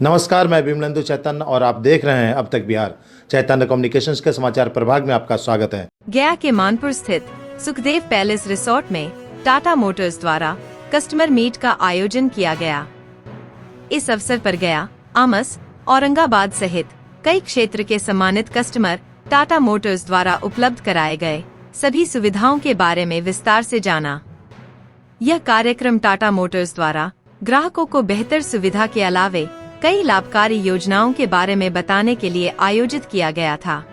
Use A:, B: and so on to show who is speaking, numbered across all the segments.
A: नमस्कार, मैं विमलेंदु चैतन्य और आप देख रहे हैं अब तक बिहार। चैतन्य कम्युनिकेशंस के समाचार प्रभाग में आपका स्वागत है।
B: गया के मानपुर स्थित सुखदेव पैलेस रिसोर्ट में टाटा मोटर्स द्वारा कस्टमर मीट का आयोजन किया गया। इस अवसर पर गया, आमस, औरंगाबाद सहित कई क्षेत्र के सम्मानित कस्टमर टाटा मोटर्स द्वारा उपलब्ध कराए गए सभी सुविधाओं के बारे में विस्तार से जाना। यह कार्यक्रम टाटा मोटर्स द्वारा ग्राहकों को बेहतर सुविधा के अलावे कई लाभकारी योजनाओं के बारे में बताने के लिए आयोजित किया गया था।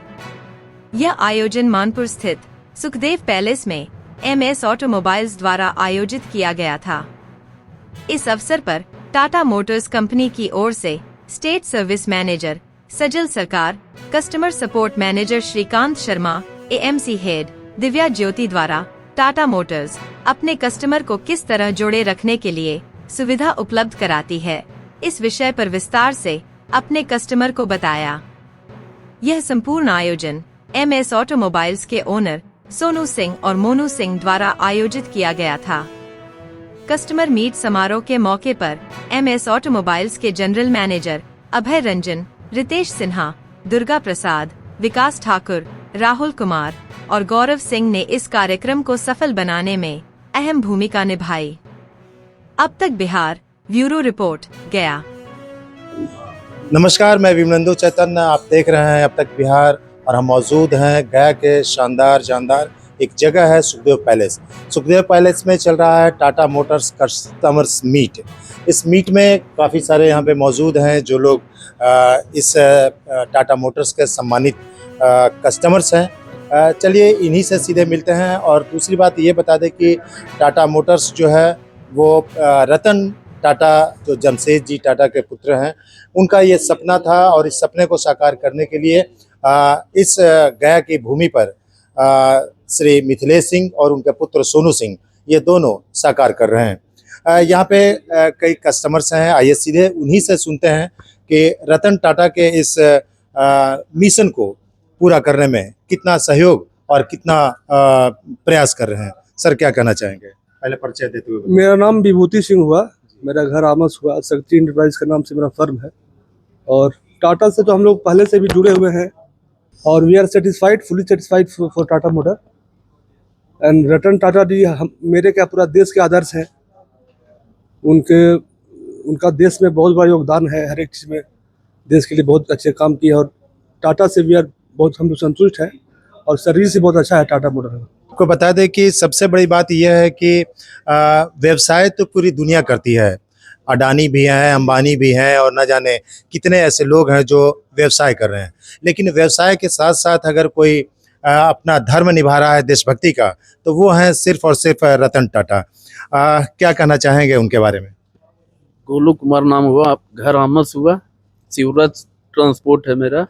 B: यह आयोजन मानपुर स्थित सुखदेव पैलेस में MS ऑटोमोबाइल्स द्वारा आयोजित किया गया था। इस अवसर पर टाटा मोटर्स कंपनी की ओर से state service manager Sajal Sarkar, customer support manager Shrikant Sharma, AMC head Divya Jyoti द्वारा टाटा मोटर्स अपने कस्टमर को किस तरह जोड़े रखने के लिए सुविधा उपलब्ध कराती है, इस विषय पर विस्तार से अपने कस्टमर को बताया। यह संपूर्ण आयोजन MS ऑटोमोबाइल्स के ओनर सोनू सिंह और मोनू सिंह द्वारा आयोजित किया गया था। कस्टमर मीट समारोह के मौके पर MS ऑटोमोबाइल्स के जनरल मैनेजर अभय रंजन, रितेश सिन्हा, दुर्गा प्रसाद, विकास ठाकुर, राहुल कुमार और गौरव सिंह ने इस कार्यक्रम को सफल बनाने में अहम भूमिका निभाई। अब तक बिहार ब्यूरो रिपोर्ट, गया।
A: नमस्कार, मैं विमलेंदु चैतन्य, आप देख रहे हैं अब तक बिहार और हम मौजूद हैं गया के शानदार एक जगह है सुखदेव पैलेस। सुखदेव पैलेस में चल रहा है टाटा मोटर्स कस्टमर्स मीट। इस मीट में काफ़ी सारे यहाँ पे मौजूद हैं जो लोग इस टाटा मोटर्स के सम्मानित कस्टमर्स हैं। चलिए इन्हीं से सीधे मिलते हैं। और दूसरी बात ये बता दें कि टाटा मोटर्स जो है वो रतन टाटा जो जमशेद जी टाटा के पुत्र हैं, उनका ये सपना था और इस सपने को साकार करने के लिए इस गया की भूमि पर श्री मिथिलेश सिंह और उनके पुत्र सोनू सिंह ये दोनों साकार कर रहे हैं। यहाँ पे कई कस्टमर्स हैं, आइए सीधे उन्हीं से सुनते हैं कि रतन टाटा के इस मिशन को पूरा करने में कितना सहयोग और कितना प्रयास कर रहे हैं। सर, क्या कहना चाहेंगे? पहले परिचय देते हुए।
C: मेरा नाम विभूति सिंह हुआ, मेरा घर आमस हुआ, शक्ति इंटरप्राइज के नाम से मेरा फर्म है। और टाटा से तो हम लोग पहले से भी जुड़े हुए हैं और we are satisfied, fully satisfied for Tata motor and Ratan Tata ji मेरे क्या पूरा देश के आदर्श हैं। उनका देश में बहुत बड़ा योगदान है, हर एक चीज़ में देश के लिए बहुत अच्छे काम किए और टाटा से वी आर बहुत हम लोग संतुष्ट हैं और सर्विस से बहुत अच्छा है टाटा मोटर।
A: आपको बता दें कि सबसे बड़ी बात यह है कि व्यवसाय तो पूरी दुनिया करती है। अडानी भी हैं, अंबानी भी हैं और न जाने कितने ऐसे लोग हैं जो व्यवसाय कर रहे हैं। लेकिन व्यवसाय के साथ साथ अगर कोई अपना धर्म निभा रहा है देशभक्ति का, तो वो है सिर्फ और सिर्फ रतन टाटा। क्या कहना चाहेंगे उनके बारे में?
D: गोलू कुमार नाम हुआ, घर आमस हुआ, शिवराज ट्रांसपोर्ट है मेरा।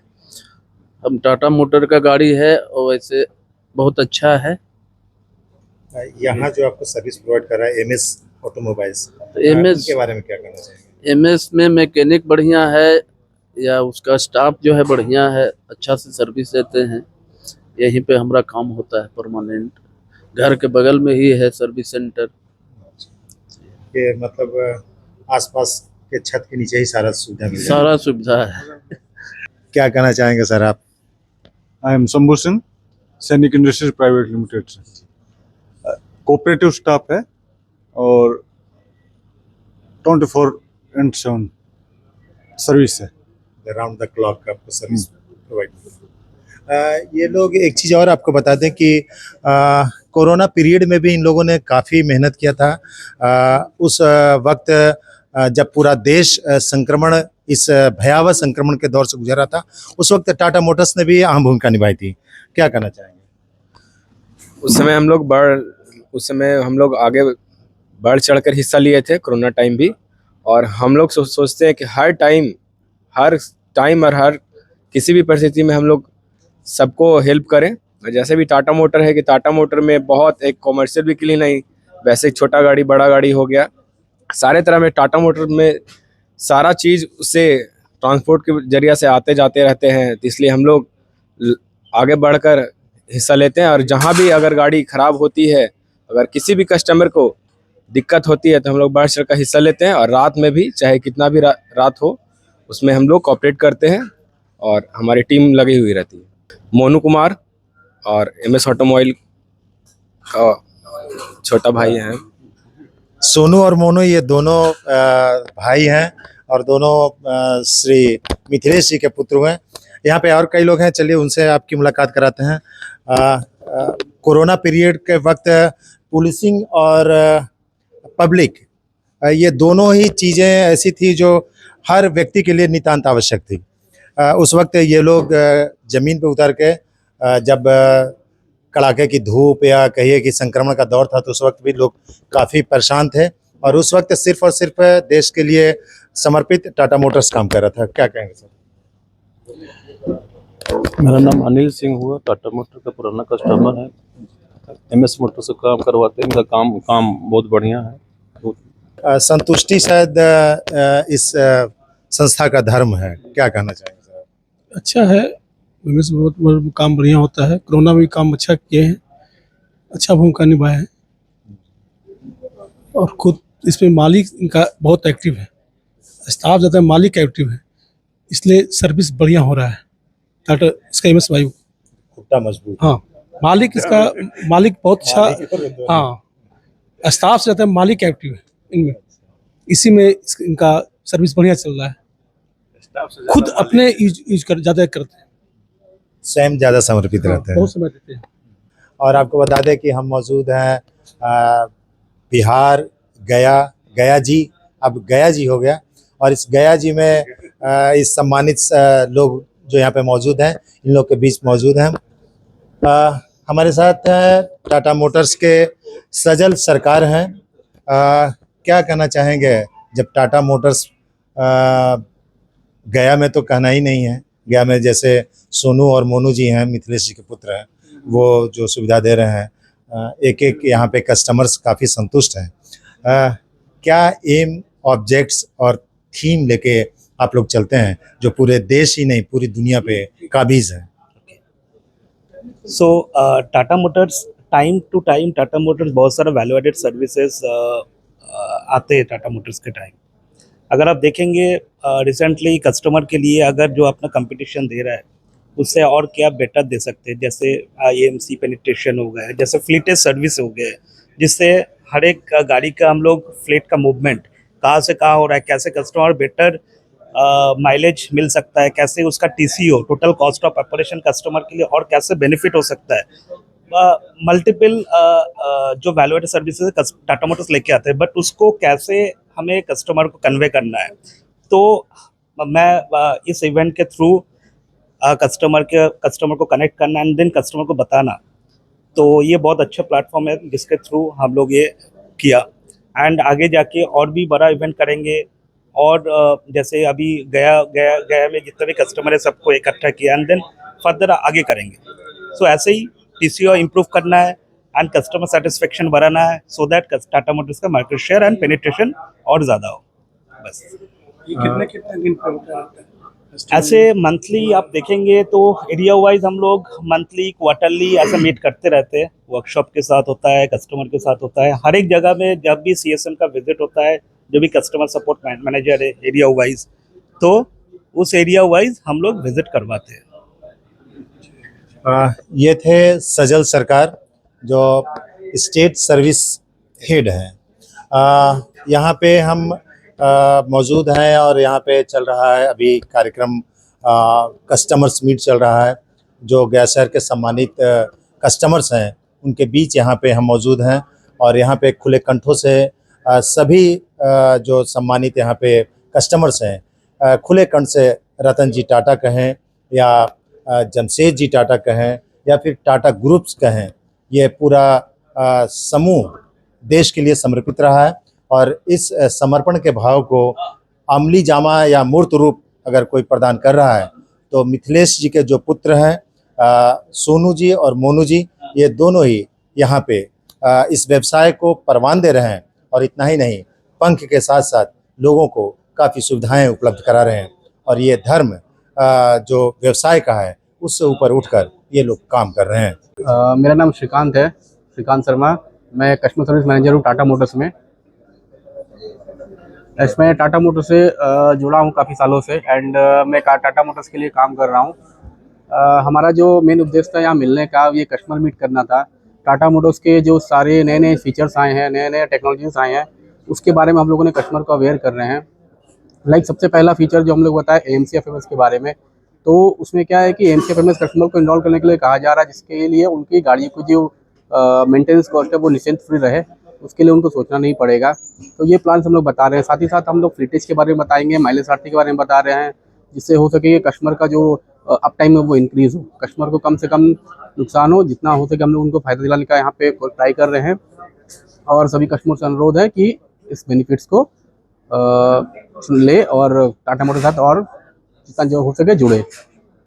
D: हम टाटा मोटर का गाड़ी है और वैसे बहुत अच्छा है।
A: यहाँ जो आपको सर्विस प्रोवाइड कर रहा है MS ऑटोमोबाइल्स,
D: MS
A: के बारे में क्या कहना चाहेंगे?
D: MS में मैकेनिक बढ़िया है या उसका स्टाफ जो है बढ़िया है, अच्छा से सर्विस देते हैं। यहीं पे हमारा काम होता है परमानेंट। घर के बगल में ही है सर्विस सेंटर।
A: कि मतलब आसपास के छत के नीचे ही सारा सुविधा मिल
D: सारा सुविधा है।
A: क्या कहना चाहेंगे सर आप?
E: आई एम शंभू सिंह, सैनिक इंडस्ट्रीज प्राइवेट लिमिटेड से कोऑपरेटिव स्टाफ है और 24/7 सर्विस है।
A: राउंड द क्लॉक आपको सर्विस प्रोवाइड। ये लोग एक चीज़ और आपको बता दें कि कोरोना पीरियड में भी इन लोगों ने काफ़ी मेहनत किया था। उस वक्त जब पूरा देश इस भयावह संक्रमण के दौर से गुजरा था, उस वक्त टाटा मोटर्स ने भी अहम भूमिका निभाई थी। क्या कहना चाहेंगे?
F: उस समय हम लोग आगे बढ़ चढ़कर हिस्सा लिए थे, कोरोना टाइम भी। और हम लोग सोचते हैं कि हर टाइम और हर किसी भी परिस्थिति में हम लोग सबको हेल्प करें। जैसे भी टाटा मोटर है कि टाटा मोटर में बहुत एक कॉमर्शियल व्हीकल ही नहीं, वैसे छोटा गाड़ी बड़ा गाड़ी हो गया, सारे तरह में टाटा मोटर में सारा चीज़ उससे ट्रांसपोर्ट के जरिया से आते जाते रहते हैं। तो इसलिए हम लोग आगे बढ़कर हिस्सा लेते हैं और जहाँ भी अगर गाड़ी ख़राब होती है, अगर किसी भी कस्टमर को दिक्कत होती है तो हम लोग बढ़ चढ़ कर हिस्सा लेते हैं। और रात में भी चाहे कितना भी रात हो उसमें हम लोग कोऑपरेट करते हैं और हमारी टीम लगी हुई रहती है। मोनू कुमार और MS ऑटोमोबाइल का छोटा भाई हैं।
A: सोनू और मोनू ये दोनों भाई हैं और दोनों श्री मिथिलेश जी के पुत्र हुए हैं। यहाँ पे और कई लोग हैं, चलिए उनसे आपकी मुलाकात कराते हैं। कोरोना पीरियड के वक्त पुलिसिंग और पब्लिक ये दोनों ही चीज़ें ऐसी थी जो हर व्यक्ति के लिए नितांत आवश्यक थी। उस वक्त ये लोग ज़मीन पे उतर के जब कड़ाके की धूप या कहिए कि संक्रमण का दौर था, तो उस वक्त भी लोग काफ़ी परेशान थे और उस वक्त सिर्फ और सिर्फ देश के लिए समर्पित टाटा मोटर्स काम कर रहा था। क्या कहेंगे सर?
G: मेरा नाम अनिल सिंह हुआ, टाटा मोटर का पुराना कस्टमर है। MS मोटर से काम करवाते हैं, इनका काम बहुत बढ़िया है।
A: संतुष्टि शायद इस संस्था का धर्म है। क्या कहना चाहेंगे सर?
H: अच्छा है, MS बहुत काम बढ़िया होता है। कोरोना में भी काम अच्छा किए हैं, अच्छा भूमिका निभाए हैं और खुद इसमें मालिक इनका बहुत एक्टिव है, स्टाफ ज़्यादा, मालिक एक्टिव है, इसलिए सर्विस बढ़िया हो रहा है। टाटा इसका MS वायु
A: खुट्टा मजबूत।
H: हाँ, मालिक बहुत अच्छा। हाँ, स्टाफ से ज़्यादा मालिक एक्टिव है इनमें, इसी में इनका सर्विस बढ़िया चल रहा है। खुद अपने यूज कर ज़्यादा करते हैं,
A: स्वयं ज़्यादा समर्पित रहते हैं
H: बहुत समय देते हैं।
A: और आपको बता दें कि हम मौजूद हैं बिहार गया जी, अब गया जी हो गया, और इस गया जी में इस सम्मानित लोग जो यहाँ पे मौजूद हैं, इन लोग के बीच मौजूद हैं। हमारे साथ टाटा मोटर्स के सजल सरकार हैं। क्या कहना चाहेंगे, जब टाटा मोटर्स गया में तो कहना ही नहीं है, गया में जैसे सोनू और मोनू जी हैं, मिथिलेश जी के पुत्र हैं, वो जो सुविधा दे रहे हैं, एक एक यहाँ पे कस्टमर्स काफ़ी संतुष्ट हैं। क्या एम, ऑब्जेक्ट्स और थीम लेके आप लोग चलते हैं जो पूरे देश ही नहीं पूरी दुनिया पे काबिज है?
I: So Tata Motors time to time, Tata Motors बहुत सारा वैल्यू एडेड सर्विसेज आते हैं टाटा मोटर्स के टाइम। अगर आप देखेंगे रिसेंटली कस्टमर के लिए अगर जो अपना कंपटीशन दे रहा है उससे और क्या बेटर दे सकते हैं, जैसे IMC पेनिट्रेशन हो गया, जैसे फ्लीटेज सर्विस हो गया, जिससे हर एक गाड़ी का हम लोग फ्लीट का मूवमेंट कहाँ से कहाँ हो रहा है, कैसे कस्टमर बेटर माइलेज मिल सकता है, कैसे उसका TCO total cost of operation customer के लिए और कैसे बेनिफिट हो सकता है। मल्टीपल जो value added services Tata Motors लेके आते हैं, बट उसको कैसे हमें कस्टमर को कन्वे करना है। तो मैं इस इवेंट के थ्रू कस्टमर को कनेक्ट करना एंड देन कस्टमर को बताना, तो ये बहुत अच्छा प्लेटफॉर्म है जिसके थ्रू हम लोग ये किया। एंड आगे जाके और भी बड़ा इवेंट करेंगे, और जैसे अभी गया में जितने भी कस्टमर है सबको इकट्ठा किया एंड देन फर्दर आगे करेंगे। सो ऐसे ही TCO इम्प्रूव करना है एंड कस्टमर सेटिस्फेक्शन बढ़ाना है, सो दैट टाटा मोटर्स का मार्केट शेयर एंड पेनिट्रेशन और ज़्यादा हो। बस
H: कितने दिन पर होता है?
I: ऐसे मंथली आप देखेंगे तो एरिया वाइज हम लोग मंथली क्वार्टरली ऐसा मीट करते रहते हैं। वर्कशॉप के साथ होता है, कस्टमर के साथ होता है, हर एक जगह में जब भी CSM का विजिट होता है, जो भी कस्टमर सपोर्ट मैनेजर है एरिया वाइज, तो उस एरिया वाइज हम लोग विजिट करवाते हैं।
A: ये थे सजल सरकार जो स्टेट सर्विस हेड हैं। यहाँ पे हम मौजूद हैं और यहाँ पे चल रहा है अभी कार्यक्रम, कस्टमर्स मीट चल रहा है। जो गया शहर के सम्मानित कस्टमर्स हैं उनके बीच यहाँ पे हम मौजूद हैं और यहाँ पे खुले कंठों से सभी जो सम्मानित यहाँ पे कस्टमर्स हैं खुले कंठ से रतन जी टाटा कहें या जमशेद जी टाटा कहें या फिर टाटा ग्रुप्स कहें, ये पूरा समूह देश के लिए समर्पित रहा है। और इस समर्पण के भाव को अमली जामा या मूर्त रूप अगर कोई प्रदान कर रहा है तो मिथिलेश जी के जो पुत्र हैं सोनू जी और मोनू जी, ये दोनों ही यहाँ पे इस व्यवसाय को परवान दे रहे हैं। और इतना ही नहीं, पंख के साथ साथ लोगों को काफ़ी सुविधाएं उपलब्ध करा रहे हैं। और ये धर्म जो व्यवसाय का है उससे ऊपर उठकर ये लोग काम कर रहे हैं।
J: मेरा नाम श्रीकांत है, श्रीकांत शर्मा। मैं कस्टमर सर्विस मैनेजर हूँ टाटा मोटर्स में। इसमें टाटा मोटर से जुड़ा हूँ काफ़ी सालों से एंड मैं टाटा मोटर्स के लिए काम कर रहा हूँ। हमारा जो मेन उद्देश्य था यहाँ मिलने का, ये कस्टमर मीट करना था। टाटा मोटर्स के जो सारे नए नए फीचर्स आए हैं, नए नए टेक्नोलॉजीज आए हैं, उसके बारे में हम लोगों ने कस्टमर को अवेयर कर रहे हैं। लाइक सबसे पहला फीचर जो हम लोग बताए AMC FMS के बारे में, तो उसमें क्या है कि AMC FMS कस्टमर को इनरोल करने के लिए कहा जा रहा है, जिसके लिए उनकी गाड़ी की जो मेंटेनेंस कॉस्ट है वो निश्चिंत फ्री रहे, उसके लिए उनको सोचना नहीं पड़ेगा। तो ये प्लान हम लोग बता रहे हैं। साथ ही साथ हम लोग फ्लीटेज के बारे में बताएंगे, माइलेज आरटी के बारे में बता रहे हैं, जिससे हो सके कस्टमर का जो अप टाइम है वो इंक्रीज हो, कस्टमर को कम से कम नुकसान हो, जितना हो सके हम लोग उनको फायदा दिलाने का यहाँ पे ट्राई कर रहे हैं। और सभी कस्टमर से अनुरोध है कि इस बेनिफिट्स को सुन ले और टाटा मोटर के साथ और जितना जो हो सके जुड़े।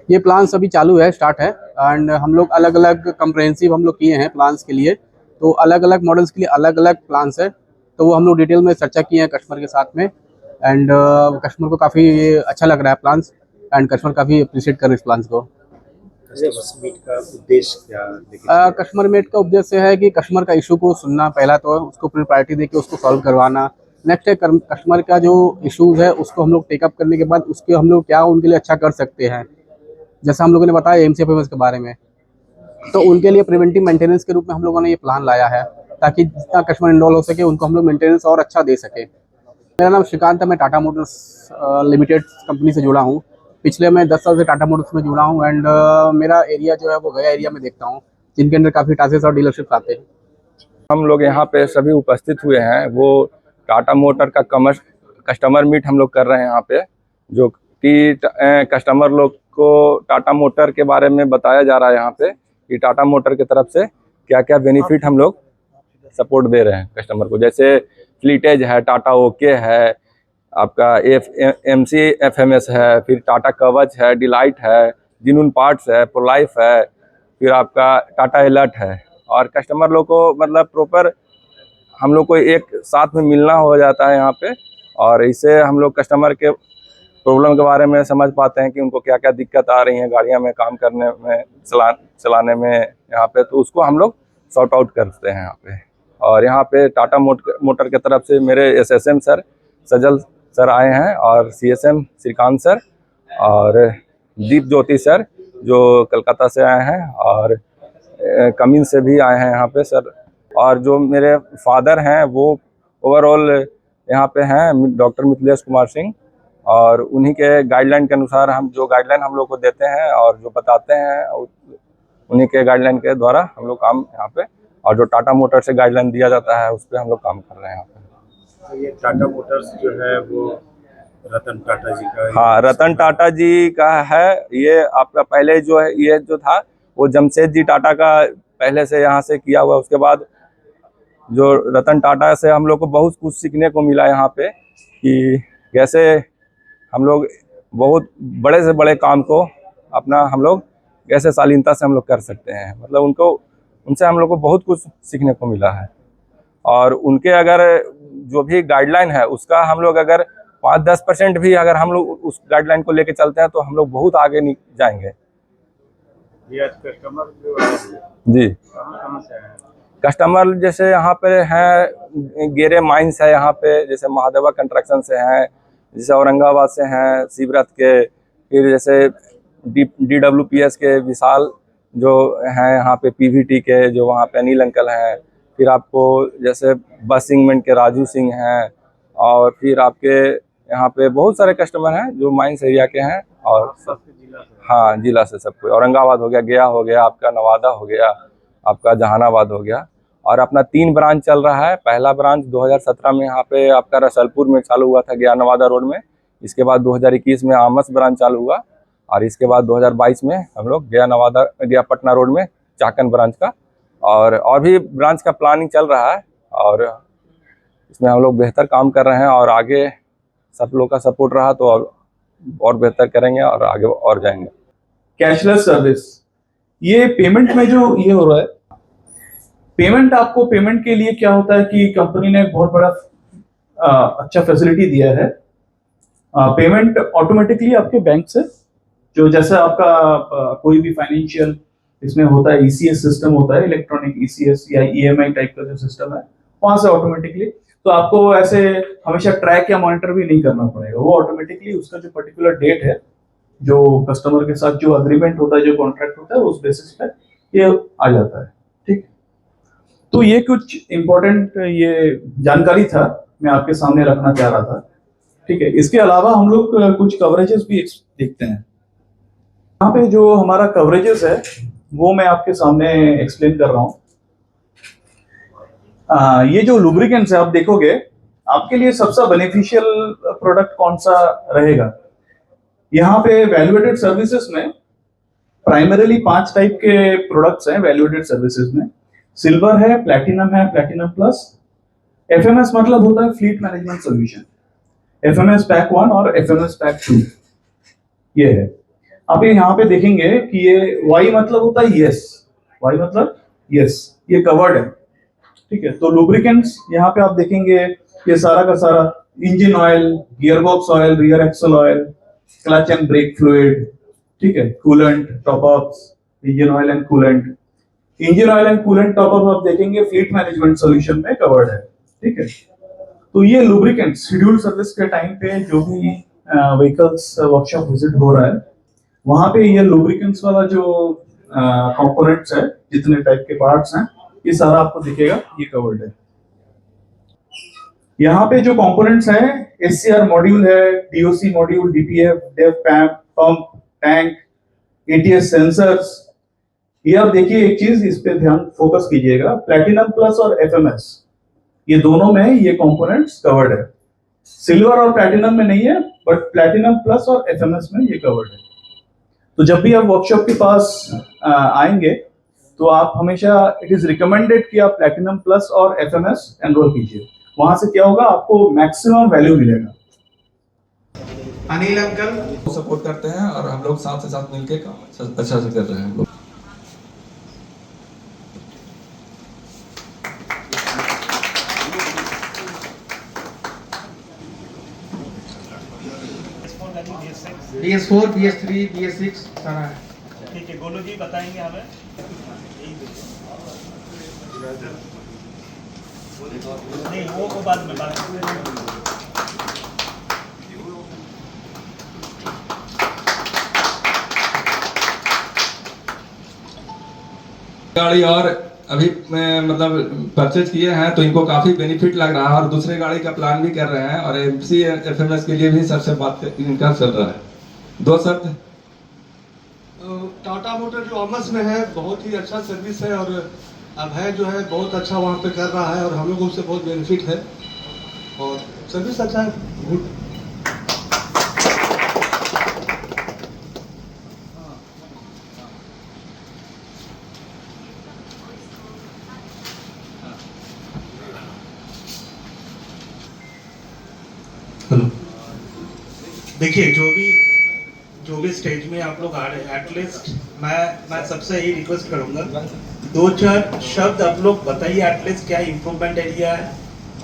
J: ये प्लान अभी चालू है, स्टार्ट है एंड हम लोग अलग अलग कंप्रहेंसिव हम लोग किए हैं प्लान्स के लिए। तो अलग अलग मॉडल्स के लिए अलग अलग प्लान्स है, तो वो हम लोग डिटेल में चर्चा किए हैं कस्टमर के साथ में एंड कस्टमर को काफ़ी अच्छा लग रहा है प्लान्स एंड कस्टमर काफ़ी अप्रिशिएट कर रहे हैं इस प्लान्स को।
A: कस्टमर मीट का उद्देश्य क्या?
J: कस्टमर मीट का उद्देश्य है कि कस्टमर का इशू को सुनना, पहला तो उसको अपनी प्रायोरिटी देके उसको सॉल्व करवाना। नेक्स्ट है कस्टमर का जो इश्यूज है उसको हम लोग टेकअप करने के बाद उसके हम लोग क्या उनके लिए अच्छा कर सकते हैं। जैसा हम लोगों ने बताया AMC FMS के बारे में, तो उनके लिए प्रिवेंटिव मेंटेनेंस के रूप में हम लोगों ने ये प्लान लाया है, ताकि जितना कस्टमर इनरोल हो सके उनको हम लोग मेंटेनेंस और अच्छा दे सके। मेरा नाम श्रीकांत है, मैं टाटा मोटर्स लिमिटेड कंपनी से जुड़ा हूँ। पिछले मैं 10 साल से टाटा मोटर्स में जुड़ा हूँ एंड मेरा एरिया जो है वो गया एरिया में देखता हूँ, जिनके अंदर काफ़ी टासेस और डीलरशिप आते हैं।
F: हम लोग यहाँ पे सभी उपस्थित हुए हैं, वो टाटा मोटर का कस्टमर मीट हम लोग कर रहे हैं यहाँ पे, जो कि कस्टमर लोग को टाटा मोटर के बारे में बताया जा रहा है यहाँ पे कि टाटा मोटर की तरफ से क्या क्या बेनिफिट हम लोग सपोर्ट दे रहे हैं कस्टमर को। जैसे फ्लीटेज है, टाटा ओके है, आपका AMC FMS है, फिर टाटा कवच है, डिलाइट है, जिनून पार्ट्स है, प्रोलाइफ है, फिर आपका टाटा अलर्ट है। और कस्टमर लोग को मतलब प्रॉपर हम लोग को एक साथ में मिलना हो जाता है यहाँ पे, और इससे हम लोग कस्टमर के प्रॉब्लम के बारे में समझ पाते हैं कि उनको क्या क्या दिक्कत आ रही है गाड़ियाँ में काम करने में, चलाने में यहाँ पे, तो उसको हम लोग सॉर्ट आउट करते हैं यहाँ पे। और यहाँ पे टाटा मोटर के तरफ से मेरे SSM सर सजल सर आए हैं, और CSM श्रीकांत सर, और दीप ज्योति सर जो कलकत्ता से आए हैं, और कमिन से भी आए हैं यहाँ पे सर। और जो मेरे फादर हैं वो ओवरऑल यहाँ पे हैं डॉक्टर मिथिलेश कुमार सिंह, और उन्हीं के गाइडलाइन के अनुसार हम जो गाइडलाइन हम लोग को देते हैं और जो बताते हैं उन्हीं के गाइडलाइन के द्वारा हम लोग काम यहाँ पे, और जो टाटा मोटर से गाइडलाइन दिया जाता है उस पर हम लोग काम कर रहे हैं यहाँ पे।
A: तो ये टाटा मोटर्स जो है वो रतन टाटा जी का?
F: हाँ, रतन टाटा जी का है। ये आपका पहले जो है ये जो था वो जमशेद जी टाटा का पहले से यहाँ से किया हुआ। उसके बाद जो रतन टाटा से हम लोग को बहुत कुछ सीखने को मिला यहाँ पे, कि कैसे हम लोग बहुत बड़े से बड़े काम को अपना हम लोग कैसे शालीनता से हम लोग कर सकते हैं। मतलब उनसे हम लोग को बहुत कुछ सीखने को मिला है। और उनके अगर जो भी गाइडलाइन है उसका हम लोग अगर 5-10% भी अगर हम लोग उस गाइडलाइन को लेके चलते हैं तो हम लोग बहुत आगे जाएंगे।
A: ये आज कस्टमर जो है
F: जी,
A: कहाँ से आए?
F: कस्टमर जैसे यहाँ पे हैं, गेरे माइंस है यहाँ पे, जैसे महादेवा कंस्ट्रक्शन से हैं, जैसे औरंगाबाद से हैं सीवरत के, फिर जैसे DWPS के विशाल जो हैं यहाँ पे, PVT के जो वहाँ पे अनिल अंकल हैं, फिर आपको जैसे बस सिगमेंट के राजू सिंह हैं, और फिर आपके यहाँ पे बहुत सारे कस्टमर हैं जो माइंस एरिया के हैं। और हाँ, जिला से सब कोई, औरंगाबाद हो गया, गया हो गया, आपका नवादा हो गया, आपका जहानाबाद हो गया। और अपना 3 ब्रांच चल रहा है। पहला ब्रांच 2017 में यहाँ पे आपका रसलपुर में चालू हुआ था, गया नवादा रोड में। इसके बाद 2021 में आमस ब्रांच चालू हुआ, और इसके बाद 2022 में हम लोग गया पटना रोड में चाकन ब्रांच का, और भी ब्रांच का प्लानिंग चल रहा है। और इसमें हम लोग बेहतर काम कर रहे हैं, और आगे सब लोग का सपोर्ट रहा तो और बेहतर करेंगे और आगे और जाएंगे।
K: कैशलेस सर्विस, ये पेमेंट में जो ये हो रहा है, पेमेंट आपको पेमेंट के लिए क्या होता है कि कंपनी ने बहुत बड़ा अच्छा फैसिलिटी दिया है। पेमेंट ऑटोमेटिकली आपके बैंक से, जो जैसे आपका कोई भी फाइनेंशियल इसमें होता है, ECS सिस्टम होता है, इलेक्ट्रॉनिक ECS या EMI टाइप का जो सिस्टम है, वहां से ऑटोमेटिकली तो आपको ऐसे हमेशा ट्रैक या मॉनिटर भी नहीं करना पड़ेगा, वो ऑटोमेटिकली उसका जो पर्टिकुलर डेट है, जो कस्टमर के साथ जो अग्रीमेंट होता है, जो कॉन्ट्रैक्ट होता है, उस बेसिस पे ये आ जाता है। ठीक, तो ये कुछ इंपॉर्टेंट ये जानकारी था, मैं आपके सामने रखना चाह रहा था। ठीक है, इसके अलावा हम लोग कुछ कवरेजेस भी देखते हैं। यहाँ पे जो हमारा कवरेजेस है वो मैं आपके सामने एक्सप्लेन कर रहा हूँ। ये जो लुब्रिकेंट्स है, आप देखोगे आपके लिए सबसे बेनिफिशियल प्रोडक्ट कौन सा रहेगा। यहाँ पे वैल्यू एडेड सर्विसेज में प्राइमरीली 5 टाइप के प्रोडक्ट्स हैं वैल्यू एडेड सर्विसेज में। सिल्वर है, प्लैटिनम प्लस। एफएमएस मतलब होता है fleet management solution, FMS pack 1 और एफएमएस पैक 2 ये है। आप यहाँ पे देखेंगे कि ये वाई मतलब होता है यस, वाई मतलब यस, ये कवर्ड है। ठीक है, तो लुब्रिकेंट्स यहाँ पे आप देखेंगे ये सारा का सारा engine oil, gearbox oil, rear axle oil, clutch and brake fluid, ठीक है, coolant, top ups, engine oil and coolant. Engine oil and coolant top up आप देखेंगे फ्लीट मैनेजमेंट सॉल्यूशन में कवर्ड है। ठीक है, तो ये लुब्रिकेंट शेड्यूल सर्विस के टाइम पे जो भी व्हीकल्स वर्कशॉप विजिट हो रहा है, वहां पे ये लुब्रिकेंट्स वाला जो कंपोनेंट्स है, जितने टाइप के पार्ट्स हैं, ये सारा आपको दिखेगा, ये कवर्ड है। यहाँ पे जो कंपोनेंट्स हैं, एससीआर मॉड्यूल है, DOC module, DPF, DEF pump, tank, ATS sensors. ये आप देखिए एक चीज, इस पे ध्यान फोकस कीजिएगा, प्लैटिनम प्लस और एफएमएस, ये दोनों में ये कंपोनेंट्स कवर्ड है। सिल्वर और प्लैटिनम में नहीं है, बट प्लैटिनम प्लस और एफएमएस में ये कवर्ड है। तो जब भी आप वर्कशॉप के पास आएंगे तो आप हमेशा इट इज रिकमेंडेड कि आप प्लैटिनम प्लस और एफएमएस एनरोल कीजिए। वहां से क्या होगा, आपको मैक्सिमम वैल्यू मिलेगा।
L: अनिल अंकल सपोर्ट करते हैं और हम लोग साथ से साथ मिलके काम अच्छा से कर रहे हैं हम लोग।
J: BS4, BS3, BS6 सारा है।
I: ठीक है, गोलू जी बताएंगे हमें। नहीं, वो बाद में बात
L: गाड़ी और अभी मतलब परचेज किए हैं तो इनको काफी बेनिफिट लग रहा है और दूसरे गाड़ी का प्लान भी कर रहे हैं और एमसी एफएमएस के लिए भी सबसे बात इनका चल रहा है। 2 शब्द।
C: टाटा मोटर जो आमस में है बहुत ही अच्छा सर्विस है और अभय जो है बहुत अच्छा वहाँ पे कर रहा है और हम लोगों से बहुत बेनिफिट है और सर्विस अच्छा है, गुड।
I: देखिए, जो भी स्टेज में आप लोग आ रहे हैं, एटलीस्ट मैं सबसे यही रिक्वेस्ट करूंगा, 2-4 शब्द आप लोग बताइए एटलीस्ट क्या इम्प्रूवमेंट एरिया है,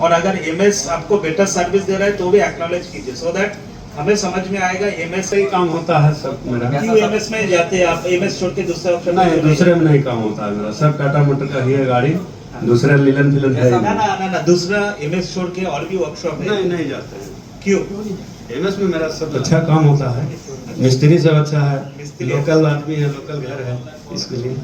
I: और अगर एमएस आपको बेटर सर्विस दे रहा है तो भी एक्नॉलेज कीजिए, सो दैट हमें समझ में आएगा एमएस से ही काम
G: होता है सब मेरा।
I: क्यों एमएस में जाते हैं आप? एमएस छोड़ के दूसरे ऑप्शन
G: नहीं, दूसरे में नहीं काम होता है मेरा, सब टाटा मोटर का ही है गाड़ी, दूसरा लीलन फिलन है
I: ना, दूसरा एमएस छोड़ के और भी वर्कशॉप है?
G: नहीं जाते हैं।
I: क्यों?
G: एमएस में मेरा सब अच्छा काम होता है, मिस्त्री सब अच्छा है, लोकल आदमी है, लोकल घर है, इसके लिए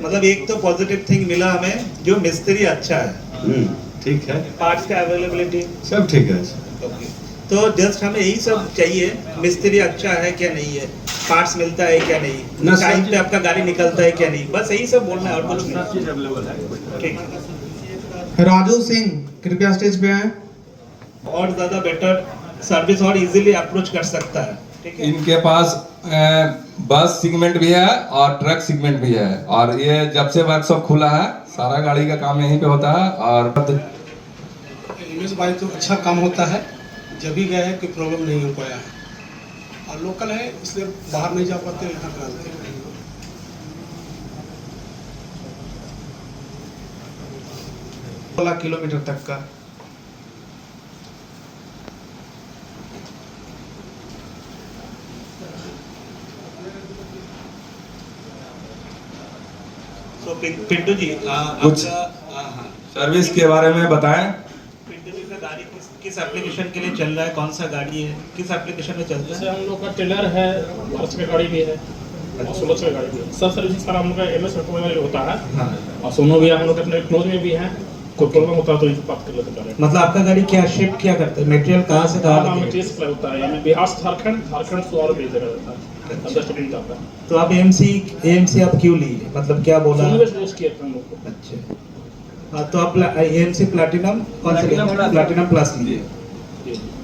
I: मतलब एक तो पॉजिटिव थिंग मिला हमें, जो मिस्त्री अच्छा है,
G: ठीक है,
I: पार्ट्स का अवेलेबिलिटी
G: सब ठीक है।
I: ओके, तो जस्ट हमें यही सब चाहिए, मिस्त्री अच्छा है क्या नहीं है, पार्ट्स मिलता है क्या नहीं, टाइम पे आपका गाड़ी निकलता है क्या नहीं, बस यही सब बोलना है और कुछ नहीं।
G: चीज अवेलेबल है।
I: ठीक है,
L: राजू सिंह कृपया स्टेज पे आए।
I: और ज्यादा बेटर सर्विस और इजीली अप्रोच कर सकता है। ठीक है,
L: इनके पास बस सेगमेंट भी है और ट्रक सेगमेंट भी है और ये जब से वर्कशॉप खुला है सारा गाड़ी का काम यहीं पे होता है। और
H: एमएस बाइक तो अच्छा काम होता है, जब भी गए हैं कोई प्रॉब्लम नहीं हो पाया है और लोकल है इसलिए बाहर नहीं जा पाते, यहाँ कराते हैं।
L: 16 किलोमीटर तक का
I: पिंटू जी
L: कुछ सर्विस के बारे में बताएं।
I: पिंटू जी का किस एप्लीकेशन के लिए चल रहा है, कौन सा गाड़ी है, किस एप्लीकेशन में चलता
H: जैसे
I: है?
H: हम लोग का टेलर है, 12 की गाड़ी भी है और 16 की गाड़ी भी है। सब सर्विस सारा हम लोग का MS ऑटोमोबाइल होता है।
I: हाँ।
H: और सोनो भी हम लोग अपने क्लोज में भी है। कोई प्रॉब्लम होता है तो इनसे बात कर लेते हैं।
I: मतलब आपका गाड़ी क्या शिफ्ट क्या करता है, मटेरियल कहाँ से कहाँ लेके
H: मटेरियल सप्लाई होता है, यानी बिहार से झारखंड से और भेजा जाता है। अंदर स्टेशन जाता है।
I: तो आप AMC आप क्यों लिए, मतलब क्या बोला?
H: सोनो में यूज किया था हम लोग को।
I: अच्छा, हाँ, तो आप AMC प्लैटिनम कौन से लिए? प्लैटिनम प्लस लिए।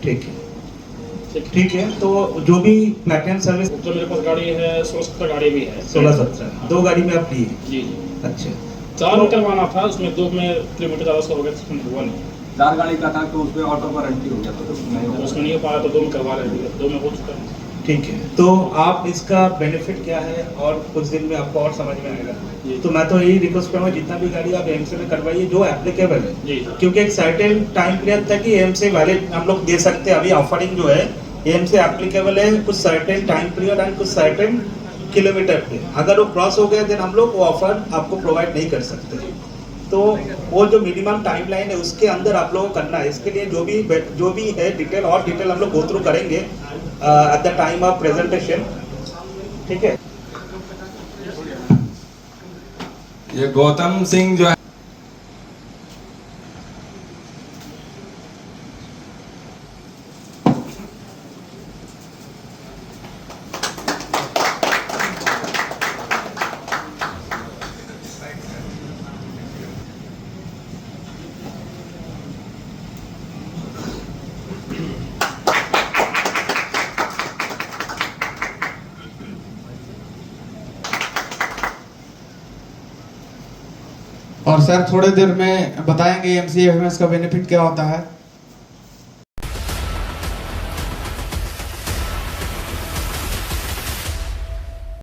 I: ठीक है, ठीक है। तो जो भी प्लैटिनम सर्विस,
H: जो मेरे पास गाड़ी है 16-17 गाड़ी भी है।
I: 16-17 दो गाड़ी में आप लिए?
H: जी।
I: अच्छा,
H: 4 मीटर करवाना था, उसमें 2 में किलोमीटर ज़्यादा से हो गया, उसमें हुआ नहीं।
L: 4 गाड़ी का था तो उसमें ऑटो वारंटी हो गया तो
H: उसमें नहीं हो पाया तो 2 में करवा रहे थे, 2 में हो चुका है।
I: ठीक है। तो आप इसका बेनिफिट क्या है और कुछ दिन में आपको और समझ में आएगा। तो मैं तो यही रिक्वेस्ट करूँगा, जितना भी गाड़ी आप AMC में करवाइए जो एप्लीकेबल है, क्योंकि एक सर्टेन टाइम पीरियड तक ही AMC वाले हम लोग दे सकते हैं। अभी ऑफरिंग जो है AMC एप्लीकेबल है कुछ सर्टेन टाइम पीरियड एंड कुछ सर्टेन किलोमीटर पे। अगर वो क्रॉस हो गया देन हम लोग वो ऑफर आपको प्रोवाइड नहीं कर सकते। तो वो जो मिनिमम टाइमलाइन है उसके अंदर आप लोगों को करना है। इसके लिए जो भी है डिटेल और डिटेल हम लोग गो थ्रू करेंगे at the time of presentation. ठीक है।
L: ये गौतम सिंह जो है
M: और सर थोड़ी देर में बताएंगे AMC FMS का बेनिफिट क्या होता है।